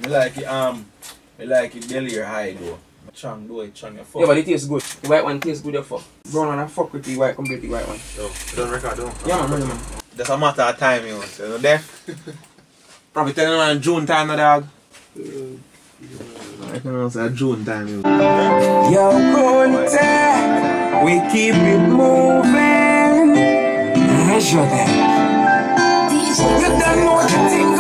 I like it belly or high though. Chang do it, chang your fuck. Yeah, but it tastes good. The white one tastes good, you fuck. Brown one, I fuck with the white, completely white one. Yo, you don't record, don't? Yeah, man. That's a matter of time, you know. So, you know, deaf. Probably telling around June time, no dog. I can say June time, you know. Yo, Kunta, we keep it moving. Measure that. You don't know the thing.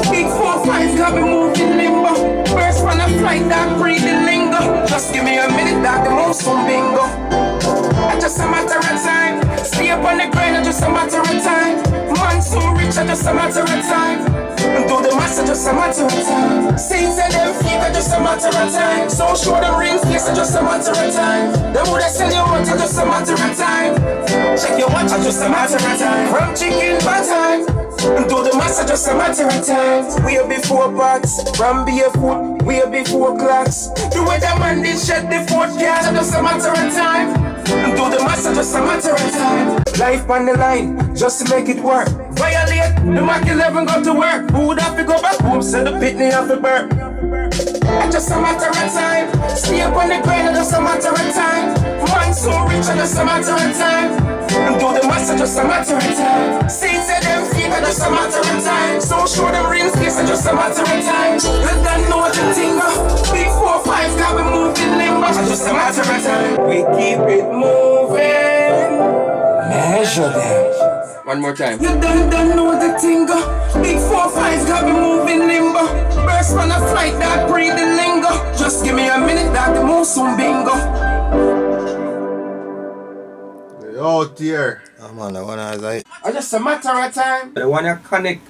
Big 4-5 got me moving limbo. First one a flight that breathing lingo. Just give me a minute, that the most some bingo. I just a matter of time. Stay up on the grind, just a matter of time. Man so rich, just a matter of time. And do the master, just a matter of time. Saints and them feet, just a matter of time. So show them rings, yes, just a matter of time. Them would I sell you out, just a matter of time. Check your watch, just a matter of time. From chicken by time. And do the master, just a matter of time. We are before parts, from barefoot, we are before clocks. The way the man did shed the fourth car, just a matter of time. And do the master, just a matter of time. Life on the line, just to make it work. Violate, the Mac 11 go to work. Who would have to go back home, send the pitney off the burp. Just a matter of time. Stay up on the grind, just a matter of time. Man so rich, just a matter of time. And do the master, just a matter of time. Saints and them feet, just a matter of time. So show them rings, yes, just a matter of time. Let them know the thing. Big 4-5 got me moving limbo. Just a matter of time. We keep it moving. Measure them. One more time. You don't know the thing. Big 4-5 got me moving limbo. Burst on a flight that breathing lingo. Just give me a minute, that the most some bingo. Out here. Oh man, I wanna like. It's just a matter of time. The one you connect